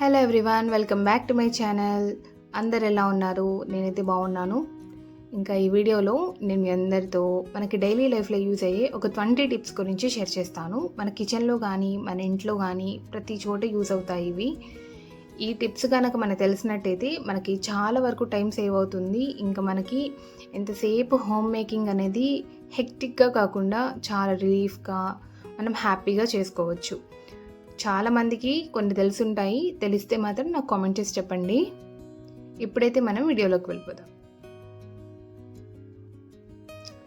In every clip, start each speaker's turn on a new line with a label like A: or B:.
A: Hello everyone, welcome back to my channel. అందరు ఎలా ఉన్నారు? నేనైతే బాగున్నాను. ఇంకా ఈ వీడియోలో నేను మీ అందరితో మనకి డైలీ లైఫ్లో యూజ్ అయ్యే ఒక 20 టిప్స్ గురించి షేర్ చేస్తాను. మన కిచెన్లో కానీ మన ఇంట్లో కానీ ప్రతి చోట యూజ్ అవుతాయి ఇవి. ఈ టిప్స్ కనుక మనకు తెలిసినట్టయితే మనకి చాలా వరకు టైం సేవ్ అవుతుంది. ఇంకా మనకి ఎంతసేపు హోమ్ మేకింగ్ అనేది హెక్టిక్గా కాకుండా చాలా రిలీఫ్గా మనం హ్యాపీగా చేసుకోవచ్చు. చాలామందికి కొన్ని తెలుసుంటాయి, తెలిస్తే మాత్రం నాకు కామెంట్ చేసి చెప్పండి. ఇప్పుడైతే మనం వీడియోలోకి వెళ్ళిపోదాం.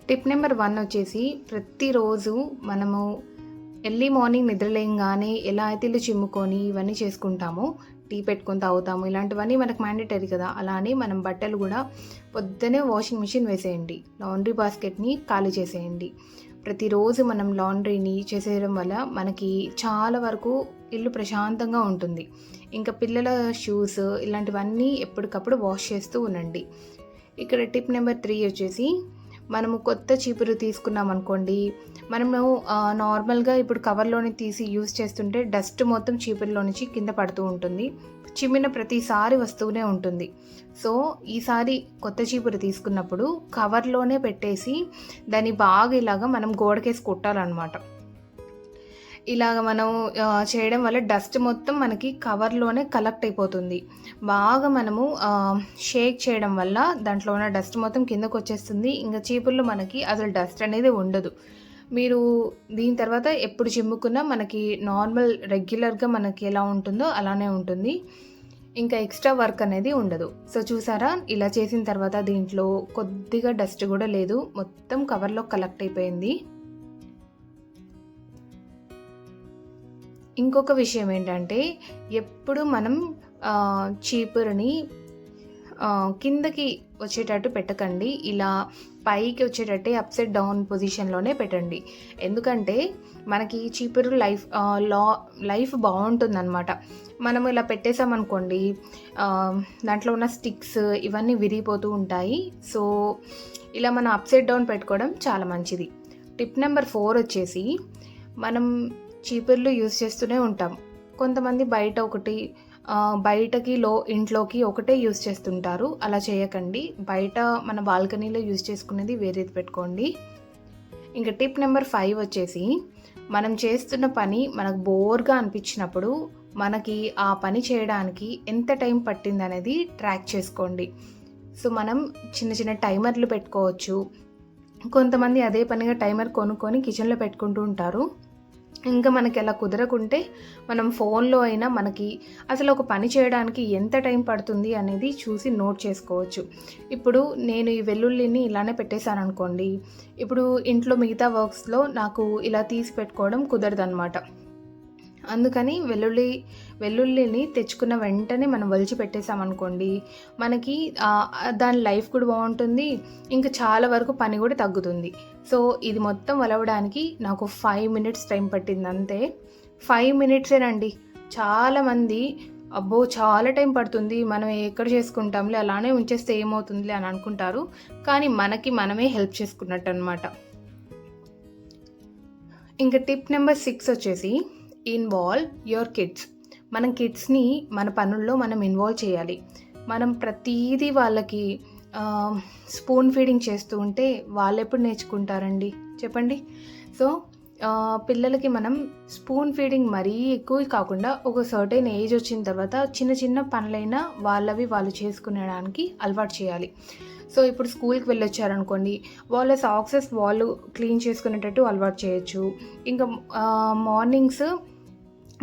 A: టిప్ నెంబర్ 1 వచ్చేసి, ప్రతిరోజు మనము ఎర్లీ మార్నింగ్ నిద్రలేయంగానే ఎలా అయితే ఇల్లు చిమ్ముకొని ఇవన్నీ చేసుకుంటామో, టీ పెట్టుకొని తాగుతాము, ఇలాంటివన్నీ మనకు మ్యాండేటరీ కదా. అలానే మనం బట్టలు కూడా పొద్దునే వాషింగ్ మిషన్ వేసేయండి, లాండ్రీ బాస్కెట్ని ఖాళీ చేసేయండి. ప్రతిరోజు మనం లాండ్రీని చేసేయడం వల్ల మనకి చాలా వరకు ఇల్లు ప్రశాంతంగా ఉంటుంది. ఇంకా పిల్లల షూస్ ఇలాంటివన్నీ ఎప్పటికప్పుడు వాష్ చేస్తూ ఉండండి. ఇక్కడ టిప్ నెంబర్ 3 వచ్చేసి, మనము కొత్త చీపురు తీసుకున్నాం అనుకోండి, మనము నార్మల్గా ఇప్పుడు కవర్లోని తీసి యూజ్ చేస్తుంటే డస్ట్ మొత్తం చీపురులో నుంచి కింద పడుతూ ఉంటుంది, చిమ్మిన ప్రతిసారి వస్తూనే ఉంటుంది. సో ఈసారి కొత్త చీపురు తీసుకున్నప్పుడు కవర్లోనే పెట్టేసి దాన్ని బాగా ఇలాగా మనం గోడకేసి కొట్టాలన్నమాట. ఇలాగ మనం చేయడం వల్ల డస్ట్ మొత్తం మనకి కవర్లోనే కలెక్ట్ అయిపోతుంది. బాగా మనము షేక్ చేయడం వల్ల దాంట్లో ఉన్న డస్ట్ మొత్తం కిందకు వచ్చేస్తుంది. ఇంకా చీపుర్లో మనకి అసలు డస్ట్ అనేది ఉండదు. మీరు దీని తర్వాత ఎప్పుడు చిమ్ముకున్నా మనకి నార్మల్ రెగ్యులర్గా మనకి ఎలా ఉంటుందో అలానే ఉంటుంది. ఇంకా ఎక్స్ట్రా వర్క్ అనేది ఉండదు. సో చూసారా, ఇలా చేసిన తర్వాత దీంట్లో కొద్దిగా డస్ట్ కూడా లేదు, మొత్తం కవర్లో కలెక్ట్ అయిపోయింది. ఇంకొక విషయం ఏంటంటే, ఎప్పుడు మనం చీపురుని కిందకి వచ్చేటట్టు పెట్టకండి, ఇలా పైకి వచ్చేటట్టే అప్సైడ్ డౌన్ పొజిషన్లోనే పెట్టండి. ఎందుకంటే మనకి చీపురు లైఫ్ బాగుంటుందన్నమాట. మనం ఇలా పెట్టేసామనుకోండి, దాంట్లో ఉన్న స్టిక్స్ ఇవన్నీ విరిగిపోతూ ఉంటాయి. సో ఇలా మనం అప్సైడ్ డౌన్ పెట్టుకోవడం చాలా మంచిది. టిప్ నెంబర్ 4 వచ్చేసి, మనం చీపుర్లు యూజ్ చేస్తూనే ఉంటాం. కొంతమంది బయటకి ఇంట్లోకి ఒకటే యూజ్ చేస్తుంటారు. అలా చేయకండి, బయట మన బాల్కనీలో యూజ్ చేసుకునేది వేరేది పెట్టుకోండి. ఇంకా టిప్ నెంబర్ 5 వచ్చేసి, మనం చేస్తున్న పని మనకు బోర్గా అనిపించినప్పుడు మనకి ఆ పని చేయడానికి ఎంత టైం పట్టింది అనేది ట్రాక్ చేసుకోండి. సో మనం చిన్న చిన్న టైమర్లు పెట్టుకోవచ్చు. కొంతమంది అదే పనిగా టైమర్ కొనుక్కొని కిచెన్లో పెట్టుకుంటూ ఉంటారు. ఇంకా మనకి అలా కుదరకుంటే మనం ఫోన్లో అయినా మనకి అసలు ఒక పని చేయడానికి ఎంత టైం పడుతుంది అనేది చూసి నోట్ చేసుకోవచ్చు. ఇప్పుడు నేను ఈ వెల్లుల్లిని ఇలానే పెట్టేశాను అనుకోండి, ఇప్పుడు ఇంట్లో మిగతా వర్క్స్లో నాకు ఇలా తీసి పెట్టుకోవడం కుదరదన్నమాట. అందుకని వెల్లుల్లిని తెచ్చుకున్న వెంటనే మనం వలిచి పెట్టేసామనుకోండి, మనకి దాని లైఫ్ కూడా బాగుంటుంది, ఇంకా చాలా వరకు పని కూడా తగ్గుతుంది. సో ఇది మొత్తం వలవడానికి నాకు 5 minutes టైం పట్టింది అంతే. 5 minutesేనండి. చాలామంది అబ్బో చాలా టైం పడుతుంది, మనం ఎక్కడ చేసుకుంటాంలే, అలానే ఉంచేస్తే ఏమవుతుందిలే అని అనుకుంటారు. కానీ మనకి మనమే హెల్ప్ చేసుకున్నట్టు అనమాట. ఇంకా టిప్ నెంబర్ 6 వచ్చేసి, ఇన్వాల్వ్ యువర్ కిడ్స్. మనం కిడ్స్ని మన పనుల్లో మనం ఇన్వాల్వ్ చేయాలి. మనం ప్రతిదీ వాళ్ళకి స్పూన్ ఫీడింగ్ చేస్తూ ఉంటే వాళ్ళు ఎప్పుడు నేర్చుకుంటారండి చెప్పండి. సో పిల్లలకి మనం స్పూన్ ఫీడింగ్ మరీ ఎక్కువ కాకుండా ఒక సర్టెన్ ఏజ్ వచ్చిన తర్వాత చిన్న చిన్న పనులైనా వాళ్ళు చేసుకునేడానికి అలవాటు చేయాలి. సో ఇప్పుడు స్కూల్కి వెళ్ళొచ్చారనుకోండి, వాళ్ళ సాక్సెస్ వాళ్ళు క్లీన్ చేసుకునేటట్టు అలవాటు చేయొచ్చు. ఇంకా మార్నింగ్స్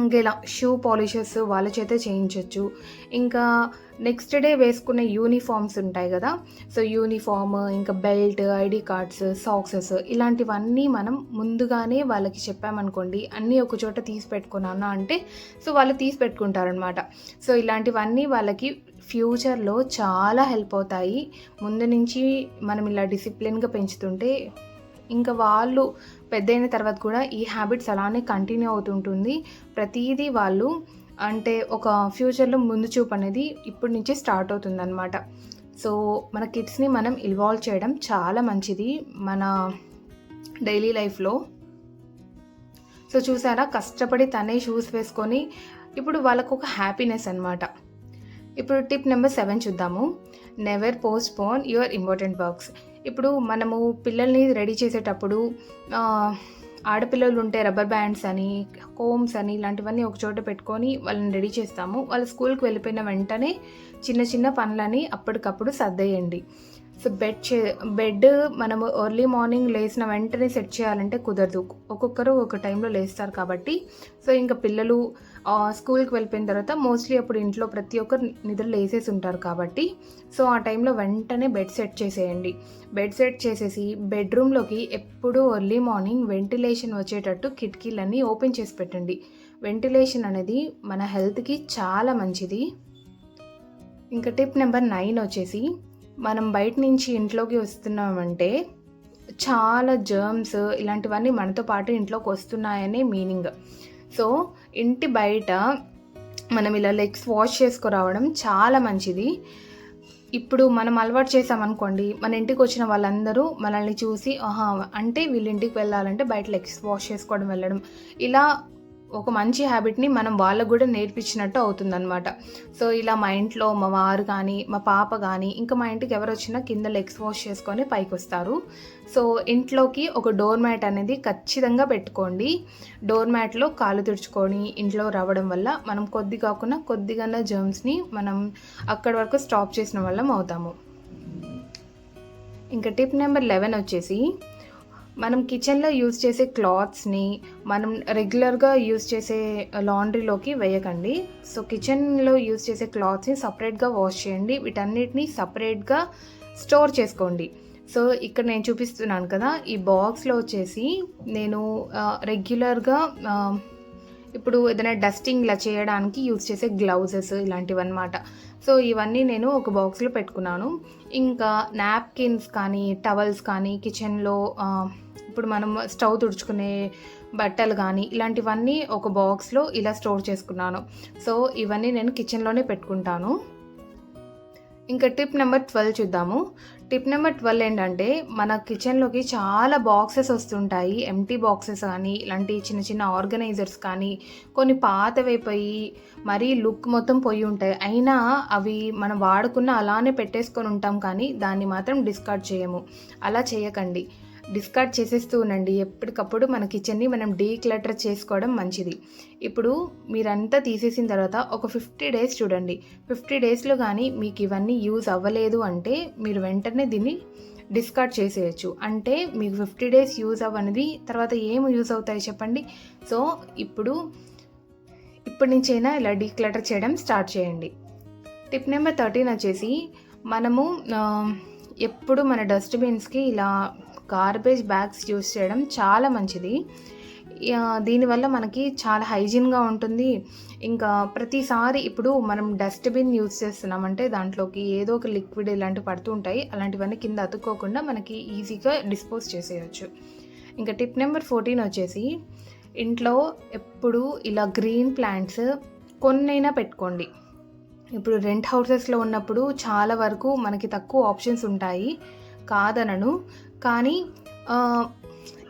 A: ఇంకా ఇలా షూ పాలిషెస్ వాళ్ళ చేతే చేయించవచ్చు. ఇంకా నెక్స్ట్ డే వేసుకునే యూనిఫామ్స్ ఉంటాయి కదా, సో యూనిఫామ్, ఇంకా బెల్ట్, ఐడి కార్డ్స్, సాక్సెస్ ఇలాంటివన్నీ మనం ముందుగానే వాళ్ళకి చెప్పామనుకోండి, అన్నీ ఒక చోట తీసి పెట్టుకున్నాను అంటే సో వాళ్ళు తీసి పెట్టుకుంటారనమాట. సో ఇలాంటివన్నీ వాళ్ళకి ఫ్యూచర్లో చాలా హెల్ప్ అవుతాయి. ముందు నుంచి మనం ఇలా డిసిప్లిన్గా పెంచుతుంటే ఇంకా వాళ్ళు పెద్దయిన తర్వాత కూడా ఈ హ్యాబిట్స్ అలానే కంటిన్యూ అవుతుంటుంది. ప్రతిదీ వాళ్ళు అంటే ఒక ఫ్యూచర్లో ముందు చూపు అనేది ఇప్పటి నుంచే స్టార్ట్ అవుతుందన్నమాట. సో మన కిడ్స్ని మనం ఇన్వాల్వ్ చేయడం చాలా మంచిది మన డైలీ లైఫ్లో. సో చూసారా, కష్టపడి తనే షూస్ వేసుకొని ఇప్పుడు వాళ్ళకు ఒక హ్యాపీనెస్ అనమాట. ఇప్పుడు టిప్ నెంబర్ 7 చూద్దాము. Never postpone your important works. ఇప్పుడు మనము పిల్లల్ని రెడీ చేసేటప్పుడు ఆడపిల్లలు ఉంటే రబ్బర్ బ్యాండ్స్ అని, కోమ్స్ అని ఇలాంటివన్నీ ఒక చోట పెట్టుకొని వాళ్ళని రెడీ చేస్తాము. వాళ్ళు స్కూల్‌కి వెళ్ళిపోయిన వెంటనే చిన్న చిన్న పనులని అప్పటికప్పుడు సర్దేయండి. సో బెడ్ మనము ఎర్లీ మార్నింగ్ లేచిన వెంటనే సెట్ చేయాలంటే కుదరదు. ఒక్కొక్కరు ఒక టైంలో లేస్తారు కాబట్టి. సో ఇంకా పిల్లలు స్కూల్కి వెళ్ళిపోయిన తర్వాత మోస్ట్లీ అప్పుడు ఇంట్లో ప్రతి ఒక్కరు నిద్ర లేసేసి ఉంటారు కాబట్టి సో ఆ టైంలో వెంటనే బెడ్ సెట్ చేసేయండి. బెడ్ సెట్ చేసేసి బెడ్రూమ్లోకి ఎప్పుడూ ఎర్లీ మార్నింగ్ వెంటిలేషన్ వచ్చేటట్టు కిటికీలన్నీ ఓపెన్ చేసి పెట్టండి. వెంటిలేషన్ అనేది మన హెల్త్కి చాలా మంచిది. ఇంకా టిప్ నెంబర్ 9 వచ్చేసి, మనం బయట నుంచి ఇంట్లోకి వస్తున్నామంటే చాలా జర్మ్స్ ఇలాంటివన్నీ మనతో పాటు ఇంట్లోకి వస్తున్నాయనే మీనింగ్. సో ఇంటి బయట మనం ఇలా లెగ్స్ వాష్ చేసుకురావడం చాలా మంచిది. ఇప్పుడు మనం అలవాటు చేసామనుకోండి, మన ఇంటికి వచ్చిన వాళ్ళందరూ మనల్ని చూసి అంటే వీళ్ళ ఇంటికి వెళ్ళాలంటే బయట లెగ్స్ వాష్ చేసుకోవడం వెళ్ళడం, ఇలా ఒక మంచి హ్యాబిట్ని మనం వాళ్ళకు కూడా నేర్పించినట్టు అవుతుందన్నమాట. సో ఇలా మా ఇంట్లో మా వారు కానీ మా పాప కానీ ఇంకా మా ఇంటికి ఎవరు వచ్చినా కింద లెగ్స్ వాష్ చేసుకొని పైకి వస్తారు. సో ఇంట్లోకి ఒక డోర్ మ్యాట్ అనేది ఖచ్చితంగా పెట్టుకోండి. డోర్ మ్యాట్లో కాళ్ళు తుడుచుకొని ఇంట్లో రావడం వల్ల మనం కొద్దిగా జర్మ్స్ని మనం అక్కడి వరకు స్టాప్ చేసిన వాళ్ళం అవుతాము. ఇంకా టిప్ నెంబర్ 11 వచ్చేసి, మనం కిచెన్లో యూజ్ చేసే క్లాత్స్ని మనం రెగ్యులర్గా యూజ్ చేసే లాండ్రీలోకి వేయకండి. సో కిచెన్లో యూజ్ చేసే క్లాత్స్ని సపరేట్గా వాష్ చేయండి. వీటన్నిటిని సపరేట్గా స్టోర్ చేసుకోండి. సో ఇక్కడ నేను చూపిస్తున్నాను కదా, ఈ బాక్స్లో వచ్చేసి నేను రెగ్యులర్గా ఇప్పుడు ఏదైనా డస్టింగ్ ఇలా చేయడానికి యూజ్ చేసే గ్లౌజెస్ ఇలాంటివన్నమాట. సో ఇవన్నీ నేను ఒక బాక్స్లో పెట్టుకున్నాను. ఇంకా నాప్కిన్స్ కానీ టవల్స్ కానీ కిచెన్లో ఇప్పుడు మనం స్టవ్ తుడుచుకునే బట్టలు కానీ ఇలాంటివన్నీ ఒక బాక్స్లో ఇలా స్టోర్ చేసుకున్నాను. సో ఇవన్నీ నేను కిచెన్లోనే పెట్టుకుంటాను. ఇంకా టిప్ నెంబర్ 12 చూద్దాము. టిప్ నెంబర్ 12 ఏంటంటే, మన కిచెన్లోకి చాలా బాక్సెస్ వస్తుంటాయి. ఎంటీ బాక్సెస్ కానీ ఇలాంటి చిన్న చిన్న ఆర్గనైజర్స్ కానీ కొన్ని పాతవైపోయి మరీ లుక్ మొత్తం పోయి ఉంటాయి. అయినా అవి మనం వాడుకున్న అలానే పెట్టేసుకొని ఉంటాం, కానీ దాన్ని మాత్రం డిస్కార్డ్ చేయము. అలా చేయకండి, డిస్కార్డ్ చేసేస్తూ ఉండండి. ఎప్పటికప్పుడు మన కిచెన్ని మనం డీక్లటర్ చేసుకోవడం మంచిది. ఇప్పుడు మీరంతా తీసేసిన తర్వాత ఒక 50 డేస్ చూడండి. 50 డేస్లో కానీ మీకు ఇవన్నీ యూజ్ అవ్వలేదు అంటే మీరు వెంటనే దీన్ని డిస్కార్డ్ చేసేయచ్చు. అంటే మీకు 50 డేస్ యూజ్ అవ్వనిది తర్వాత ఏం యూజ్ అవుతాయి చెప్పండి. సో ఇప్పటి నుంచైనా ఇలా డీక్లటర్ చేయడం స్టార్ట్ చేయండి. టిప్ నెంబర్ 13 వచ్చేసి, మనము ఎప్పుడు మన డస్ట్బిన్స్కి ఇలా గార్బేజ్ బ్యాగ్స్ యూస్ చేయడం చాలా మంచిది. దీనివల్ల మనకి చాలా హైజీన్గా ఉంటుంది. ఇంకా ప్రతిసారి ఇప్పుడు మనం డస్ట్బిన్ యూజ్ చేస్తున్నామంటే దాంట్లోకి ఏదో ఒక లిక్విడ్ ఇలాంటివి పడుతూ ఉంటాయి. అలాంటివన్నీ కింద అతుక్కోకుండా మనకి ఈజీగా డిస్పోజ్ చేసేయచ్చు. ఇంకా టిప్ నెంబర్ 14 వచ్చేసి, ఇంట్లో ఎప్పుడు ఇలా గ్రీన్ ప్లాంట్స్ కొన్నైనా పెట్టుకోండి. ఇప్పుడు రెంట్ హౌసెస్లో ఉన్నప్పుడు చాలా వరకు మనకి తక్కువ ఆప్షన్స్ ఉంటాయి, కాదనను. కానీ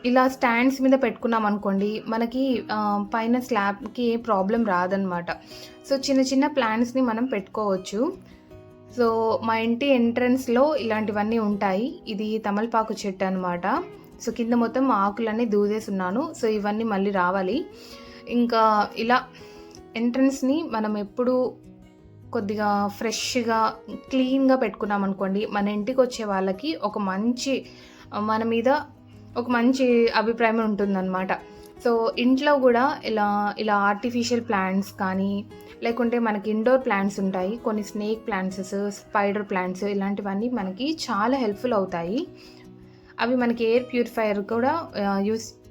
A: ఇలా స్టాండ్స్ మీద పెట్టుకున్నాం అనుకోండి, మనకి పైన స్లాబ్కి ఏ ప్రాబ్లం రాదనమాట. సో చిన్న చిన్న ప్లాంట్స్ని మనం పెట్టుకోవచ్చు. సో మా ఇంటి ఎంట్రన్స్లో ఇలాంటివన్నీ ఉంటాయి. ఇది తమలపాకు చెట్టు అనమాట. సో కింద మొత్తం ఆకులన్నీ దూదేసున్నాను. సో ఇవన్నీ మళ్ళీ రావాలి. ఇంకా ఇలా ఎంట్రన్స్ని మనం ఎప్పుడు కొద్దిగా ఫ్రెష్గా క్లీన్గా పెట్టుకున్నాం అనుకోండి, మన ఇంటికి వచ్చే వాళ్ళకి మన మీద ఒక మంచి అభిప్రాయం ఉంటుందన్నమాట. సో ఇంట్లో కూడా ఇలా ఆర్టిఫిషియల్ ప్లాంట్స్ కానీ లేకుంటే మనకి ఇండోర్ ప్లాంట్స్ ఉంటాయి, కొన్ని స్నేక్ ప్లాంట్స్, స్పైడర్ ప్లాంట్స్ ఇలాంటివన్నీ మనకి చాలా హెల్ప్ఫుల్ అవుతాయి. అవి మనకి ఎయిర్ ప్యూరిఫైయర్ కూడా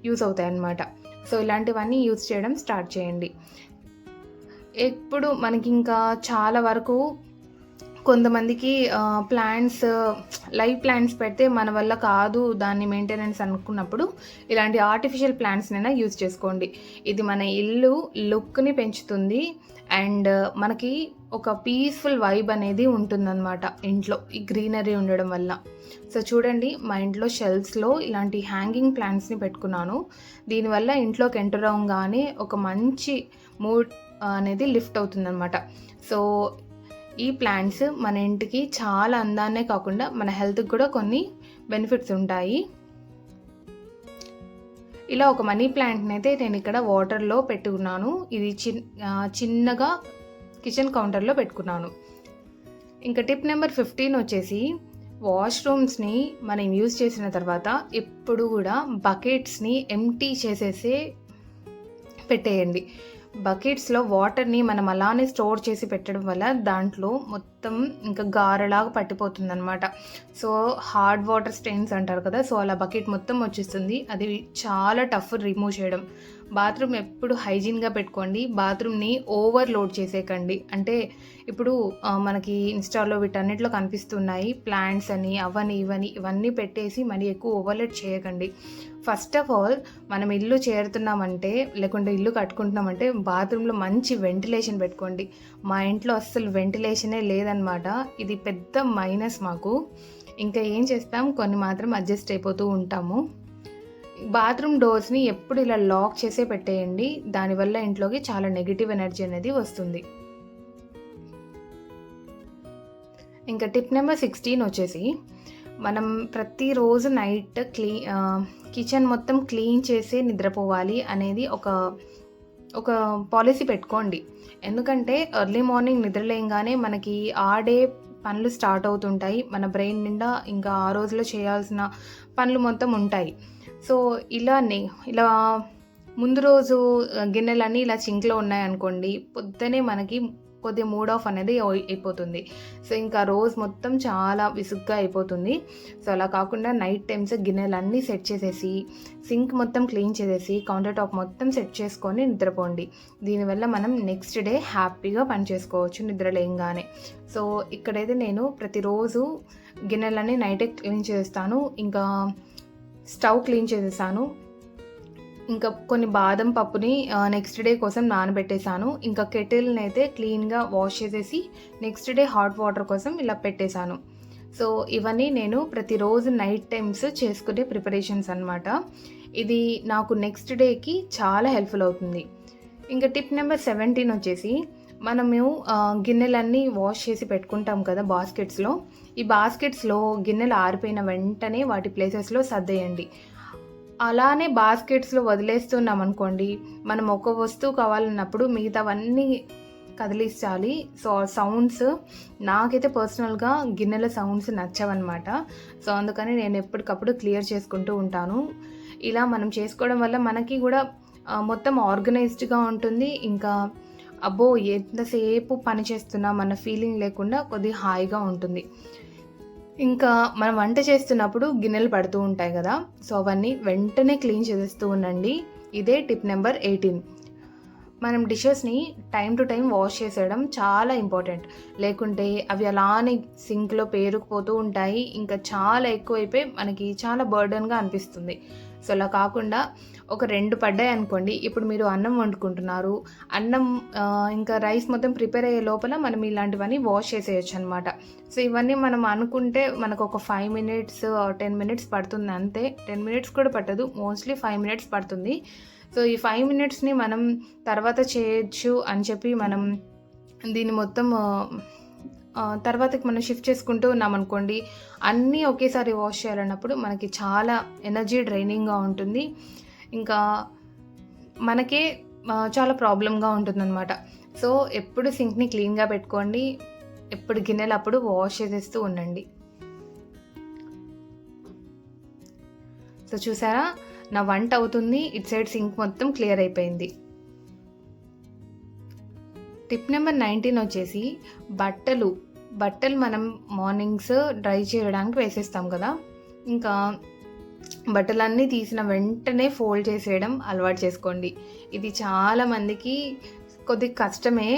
A: యూజ్ అవుతాయి అన్నమాట. సో ఇలాంటివన్నీ యూజ్ చేయడం స్టార్ట్ చేయండి. ఎప్పుడు మనకి ఇంకా చాలా వరకు కొంతమందికి లైవ్ ప్లాంట్స్ పెడితే మన వల్ల కాదు దాన్ని మెయింటెనెన్స్ అనుకున్నప్పుడు ఇలాంటి ఆర్టిఫిషియల్ ప్లాంట్స్నైనా యూజ్ చేసుకోండి. ఇది మన ఇల్లు లుక్ని పెంచుతుంది అండ్ మనకి ఒక పీస్ఫుల్ వైబ్ అనేది ఉంటుందన్నమాట ఇంట్లో ఈ గ్రీనరీ ఉండడం వల్ల. సో చూడండి, మా ఇంట్లో షెల్ఫ్స్లో ఇలాంటి హ్యాంగింగ్ ప్లాంట్స్ని పెట్టుకున్నాను. దీనివల్ల ఇంట్లోకి ఎంటర్ అవ్వగానే ఒక మంచి అనేది లిఫ్ట్ అవుతుందన్నమాట. సో ఈ ప్లాంట్స్ మన ఇంటికి చాలా అందాన్నే కాకుండా మన హెల్త్కి కూడా కొన్ని బెనిఫిట్స్ ఉంటాయి. ఇలా ఒక మనీ ప్లాంట్ని అయితే నేను ఇక్కడ వాటర్లో పెట్టుకున్నాను. ఇది చిన్నగా కిచెన్ కౌంటర్లో పెట్టుకున్నాను. ఇంకా టిప్ నెంబర్ 15 వచ్చేసి వాష్రూమ్స్ని మనం యూజ్ చేసిన తర్వాత ఎప్పుడు కూడా బకెట్స్ని ఎంప్టీ చేసేసే పెట్టేయండి. బకెట్స్లో వాటర్ని మనం అలానే స్టోర్ చేసి పెట్టడం వల్ల దాంట్లో మొత్తం ఇంకా గారెలాగా పట్టిపోతుంది అనమాట. సో హార్డ్ వాటర్ స్టెయిన్స్ అంటారు కదా, సో అలా బకెట్ మొత్తం వచ్చేస్తుంది. అది చాలా టఫ్ రిమూవ్ చేయడం. బాత్రూమ్ ఎప్పుడు హైజీన్గా పెట్టుకోండి. బాత్రూమ్ని ఓవర్లోడ్ చేసేయకండి. అంటే ఇప్పుడు మనకి ఇన్స్టాలో వీటన్నిటిలో కనిపిస్తున్నాయి ప్లాంట్స్ అని అవని ఇవన్నీ పెట్టేసి మరీ ఎక్కువ ఓవర్లోడ్ చేయకండి. ఫస్ట్ ఆఫ్ ఆల్ మనం ఇల్లు చేరుతున్నామంటే లేకుంటే ఇల్లు కట్టుకుంటున్నామంటే బాత్రూంలో మంచి వెంటిలేషన్ పెట్టుకోండి. మా ఇంట్లో అస్సలు వెంటిలేషనే లేదనమాట. ఇది పెద్ద మైనస్ మాకు. ఇంకా ఏం చేస్తాం, కొన్ని మాత్రం అడ్జస్ట్ అయిపోతూ ఉంటాము. బాత్రూమ్ డోర్స్ని ఎప్పుడు ఇలా లాక్ చేసే పెట్టేయండి. దానివల్ల ఇంట్లోకి చాలా నెగిటివ్ ఎనర్జీ అనేది వస్తుంది. ఇంకా టిప్ నెంబర్ 16 వచ్చేసి మనం ప్రతిరోజు నైట్ కిచెన్ మొత్తం క్లీన్ చేసి నిద్రపోవాలి అనేది ఒక పాలసీ పెట్టుకోండి. ఎందుకంటే ఎర్లీ మార్నింగ్ నిద్రలేయంగానే మనకి ఆ డే పనులు స్టార్ట్ అవుతుంటాయి. మన బ్రెయిన్ నిండా ఇంకా ఆ రోజులో చేయాల్సిన పనులు మొత్తం ఉంటాయి. సో ఇలా ముందు రోజు గిన్నెలన్నీ ఇలా సింక్లో ఉన్నాయనుకోండి, పొద్దునే మనకి కొద్దిగా మూడ్ ఆఫ్ అనేది అయిపోతుంది. సో ఇంకా రోజు మొత్తం చాలా విసుగ్గా అయిపోతుంది. సో అలా కాకుండా నైట్ టైమ్స్ గిన్నెలన్నీ సెట్ చేసేసి సింక్ మొత్తం క్లీన్ చేసేసి కౌంటర్ టాప్ మొత్తం సెట్ చేసుకొని నిద్రపోండి. దీనివల్ల మనం నెక్స్ట్ డే హ్యాపీగా పని చేసుకోవచ్చు నిద్రలేయంగానే. సో ఇక్కడైతే నేను ప్రతిరోజు గిన్నెలన్నీ నైటే క్లీన్ చేస్తాను. ఇంకా స్టవ్ క్లీన్ చేసేసాను. ఇంకా కొన్ని బాదం పప్పుని నెక్స్ట్ డే కోసం నానబెట్టేశాను. ఇంకా కెటిల్ని అయితే క్లీన్గా వాష్ చేసేసి నెక్స్ట్ డే హాట్ వాటర్ కోసం ఇలా పెట్టేశాను. సో ఇవన్నీ నేను ప్రతిరోజు నైట్ టైమ్స్ చేసుకునే ప్రిపరేషన్స్ అనమాట. ఇది నాకు నెక్స్ట్ డేకి చాలా హెల్ప్ఫుల్ అవుతుంది. ఇంకా టిప్ నెంబర్ 17 వచ్చేసి మనము గిన్నెలన్నీ వాష్ చేసి పెట్టుకుంటాం కదా బాస్కెట్స్లో. ఈ బాస్కెట్స్లో గిన్నెలు ఆరిపోయిన వెంటనే వాటి ప్లేసెస్లో సర్దేయండి. అలానే బాస్కెట్స్లో వదిలేస్తున్నాం అనుకోండి, మనం ఒక వస్తువు కావాలన్నప్పుడు మిగతావన్నీ కదిలించాలి. సో సౌండ్స్ నాకైతే పర్సనల్గా గిన్నెల సౌండ్స్ నచ్చవన్నమాట. సో అందుకని నేను ఎప్పటికప్పుడు క్లియర్ చేసుకుంటూ ఉంటాను. ఇలా మనం చేసుకోవడం వల్ల మనకి కూడా మొత్తం ఆర్గనైజ్డ్గా ఉంటుంది. ఇంకా అబ్బో ఎంతసేపు పని చేస్తున్నాం అన్న ఫీలింగ్ లేకుండా కొద్దిగా హాయిగా ఉంటుంది. ఇంకా మనం వంట చేస్తున్నప్పుడు గిన్నెలు పడుతూ ఉంటాయి కదా, సో అవన్నీ వెంటనే క్లీన్ చేసేస్తూ ఉండండి. ఇదే టిప్ నెంబర్ 18. మనం డిషెస్ని టైం టు టైం వాష్ చేసేయడం చాలా ఇంపార్టెంట్. లేకుంటే అవి అలానే సింక్లో పేరుకుపోతూ ఉంటాయి. ఇంకా చాలా ఎక్కువైపోయి మనకి చాలా బర్డన్గా అనిపిస్తుంది. సో అలా కాకుండా ఒక 2 పడ్డాయి అనుకోండి. ఇప్పుడు మీరు అన్నం వండుకుంటున్నారు, అన్నం ఇంకా రైస్ మొత్తం ప్రిపేర్ అయ్యే లోపల మనం ఇలాంటివన్నీ వాష్ చేసేయచ్చు అనమాట. సో ఇవన్నీ మనం అనుకుంటే మనకు ఒక 5 minutes 10 minutes పడుతుంది అంతే. 10 minutes కూడా పట్టదు, మోస్ట్లీ 5 minutes పడుతుంది. సో ఈ 5 minutesని మనం తర్వాత చేయొచ్చు అని చెప్పి మనం దీన్ని మొత్తం తర్వాతకి మనం షిఫ్ట్ చేసుకుంటూ ఉన్నామనుకోండి, అన్నీ ఒకేసారి వాష్ చేయాలన్నప్పుడు మనకి చాలా ఎనర్జీ డ్రైనింగ్గా ఉంటుంది. ఇంకా మనకే చాలా ప్రాబ్లంగా ఉంటుందన్నమాట. సో ఎప్పుడు సింక్ని క్లీన్గా పెట్టుకోండి. ఎప్పుడు గిన్నెలు అప్పుడు వాష్ చేసేస్తూ ఉండండి. సో చూసారా, నా వంట అవుతుంది, ఇటు సైడ్ సింక్ మొత్తం క్లియర్ అయిపోయింది. టిప్ నెంబర్ 19 వచ్చేసి బట్టలు మనం మార్నింగ్స్ డ్రై చేయడానికి వేసేస్తాం కదా, ఇంకా బట్టలన్నీ తీసిన వెంటనే ఫోల్డ్ చేసేయడం అలవాటు చేసుకోండి. ఇది చాలామందికి కొద్దిగా కష్టమే.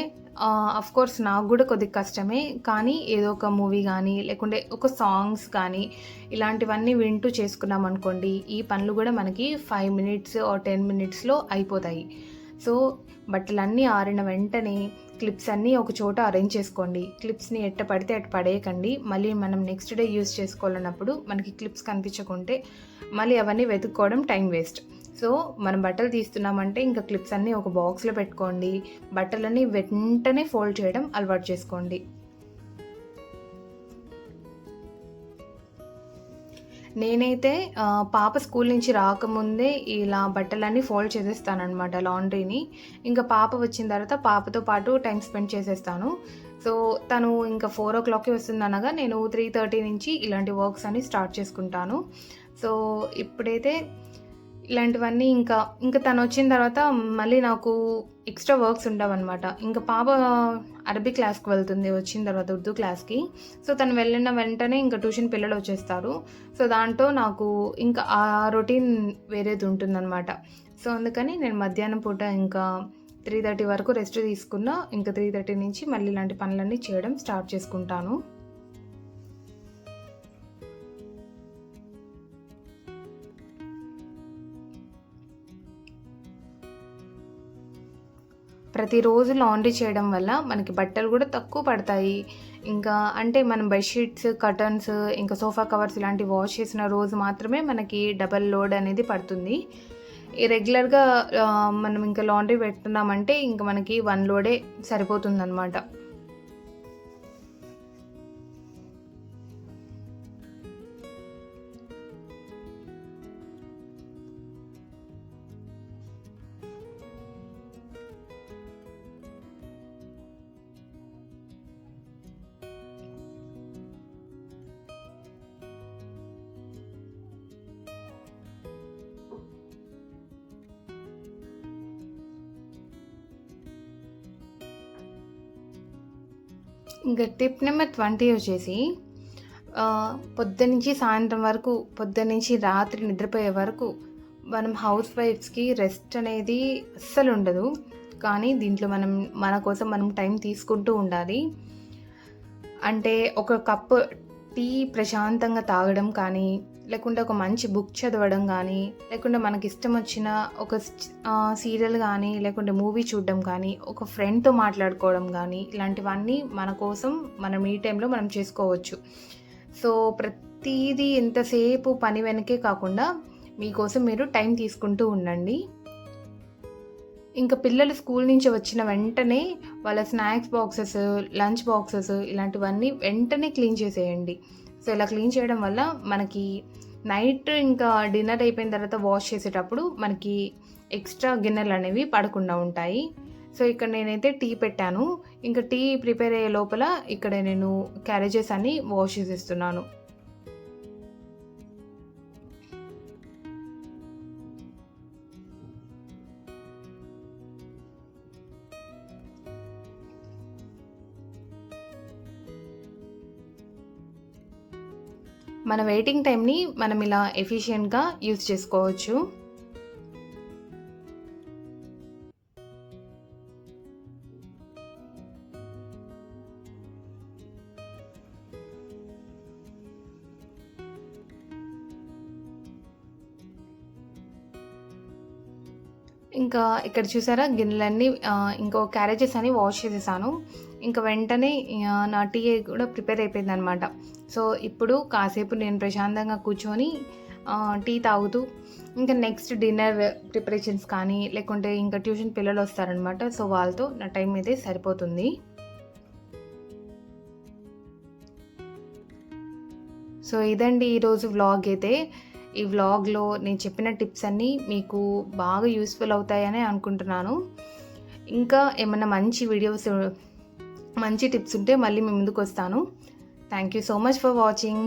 A: కోర్స్ నాకు కూడా కొద్దిగా కష్టమే. కానీ ఏదో ఒక మూవీ కానీ లేకుంటే ఒక సాంగ్స్ కానీ ఇలాంటివన్నీ వింటూ చేసుకున్నాం అనుకోండి, ఈ పనులు కూడా మనకి 5 minutes or 10 minutesలో అయిపోతాయి. సో బట్టలన్నీ ఆరిన వెంటనే క్లిప్స్ అన్నీ ఒక చోట అరేంజ్ చేసుకోండి. క్లిప్స్ని ఎట్ట పడితే అటు పడేయకండి. మళ్ళీ మనం నెక్స్ట్ డే యూజ్ చేసుకోవాలన్నప్పుడు మనకి క్లిప్స్ కనిపించకుంటే మళ్ళీ అవన్నీ వెతుక్కోవడం టైం వేస్ట్. సో మనం బట్టలు తీస్తున్నామంటే ఇంకా క్లిప్స్ అన్నీ ఒక బాక్స్లో పెట్టుకోండి. బట్టలన్నీ వెంటనే ఫోల్డ్ చేయడం అలవాటు చేసుకోండి. నేనైతే పాప స్కూల్ నుంచి రాకముందే ఇలా బట్టలన్నీ ఫోల్డ్ చేసేస్తాననమాట లాండ్రీని. ఇంకా పాప వచ్చిన తర్వాత పాపతో పాటు టైం స్పెండ్ చేసేస్తాను. సో తను ఇంకా 4:00కి వస్తుందనగా నేను 3:30 నుంచి ఇలాంటి వర్క్స్ అన్ని స్టార్ట్ చేసుకుంటాను. సో ఇప్పుడైతే ఇలాంటివన్నీ ఇంకా తనొచ్చిన తర్వాత మళ్ళీ నాకు ఎక్స్ట్రా వర్క్స్ ఉండవనమాట. ఇంకా పాప అరబీ క్లాస్‌కి వెళ్తుంది వచ్చిన తర్వాత, ఉర్దూ క్లాస్‌కి. సో తను వెళ్ళిన వెంటనే ఇంకా ట్యూషన్ పిల్లలొచ్చేస్తారు. సో దాంతో నాకు ఇంకా ఆ రొటీన్ వేరేది ఉంటుందనమాట. సో అందుకని నేను మధ్యాహ్నం పూట ఇంకా 3:30 వరకు రెస్ట్ తీసుకున్నా. ఇంకా 3:30 నుంచి మళ్ళీ ఇలాంటి పనులన్నీ చేయడం స్టార్ట్ చేసుకుంటాను. ప్రతిరోజు లాండ్రీ చేయడం వల్ల మనకి బట్టలు కూడా తక్కువ పడతాయి. ఇంకా అంటే మనం బెడ్‌షీట్స్, కర్టన్స్, ఇంకా సోఫా కవర్స్ ఇలాంటివి వాష్ చేసిన రోజు మాత్రమే మనకి డబల్ లోడ్ అనేది పడుతుంది. ఈ రెగ్యులర్‌గా మనం ఇంకా లాండ్రీ పెడుతున్నామంటే ఇంక మనకి 1 లోడే సరిపోతుందనమాట. ఇంక టిప్ నెంబర్ 20 వచ్చేసి పొద్దున్నుంచి సాయంత్రం వరకు, పొద్దున్నుంచి రాత్రి నిద్రపోయే వరకు మనం హౌస్ వైఫ్స్‌కి రెస్ట్ అనేది అస్సలుండదు. కానీ దీంట్లో మన కోసం మనం టైం తీసుకుంటూ ఉండాలి. అంటే ఒక కప్ టీ ప్రశాంతంగా తాగడం కానీ, లేకుంటే ఒక మంచి బుక్ చదవడం కానీ, లేకుంటే మనకిష్టం వచ్చిన ఒక సీరియల్ కానీ, లేకుంటే మూవీ చూడడం కానీ, ఒక ఫ్రెండ్‌తో మాట్లాడుకోవడం కానీ, ఇలాంటివన్నీ మన కోసం మన మీ టైంలో మనం చేసుకోవచ్చు. సో ప్రతీదీ ఎంతసేపు పని వెనకే కాకుండా మీకోసం మీరు టైం తీసుకుంటూ ఉండండి. ఇంకా పిల్లలు స్కూల్ నుంచి వచ్చిన వెంటనే వాళ్ళ స్నాక్స్ బాక్సెస్, లంచ్ బాక్సెస్ ఇలాంటివన్నీ వెంటనే క్లీన్ చేసేయండి. సో ఇలా క్లీన్ చేయడం వల్ల మనకి నైట్ ఇంకా డిన్నర్ అయిపోయిన తర్వాత వాష్ చేసేటప్పుడు మనకి ఎక్స్ట్రా గిన్నెలు అనేవి పడకుండా ఉంటాయి. సో ఇక్కడ నేనైతే టీ పెట్టాను. ఇంకా టీ ప్రిపేర్ అయ్యే లోపల ఇక్కడ నేను క్యారేజెస్ అన్ని వాష్ చేసేస్తున్నాను. మన వెయిటింగ్ టైంని మనం ఇలా ఎఫిషియెంట్‌గా యూజ్ చేసుకోవచ్చు. ఇంకా ఇక్కడ చూసారా గిన్నెలన్నీ ఇంకో క్యారేజెస్ అని వాష్ చేసేసాను. ఇంక వెంటనే నా టీ కూడా ప్రిపేర్ అయిపోయిందనమాట. సో ఇప్పుడు కాసేపు నేను ప్రశాంతంగా కూర్చొని టీ తాగుతూ ఇంకా నెక్స్ట్ డిన్నర్ ప్రిపరేషన్స్ కానీ, లేకుంటే ఇంకా ట్యూషన్ పిల్లలు వస్తారనమాట. సో వాళ్ళతో నా టైం అయితే సరిపోతుంది. సో ఇదండి ఈరోజు వ్లాగ్ అయితే. ఈ వ్లాగ్‌లో నేను చెప్పిన టిప్స్ అన్నీ మీకు బాగా యూస్‌ఫుల్ అవుతాయనే అనుకుంటున్నాను. ఇంకా ఏమన్నా మంచి వీడియోస్, మంచి టిప్స్ ఉంటే మళ్ళీ మీ ముందుకొస్తాను. Thank you so much for watching.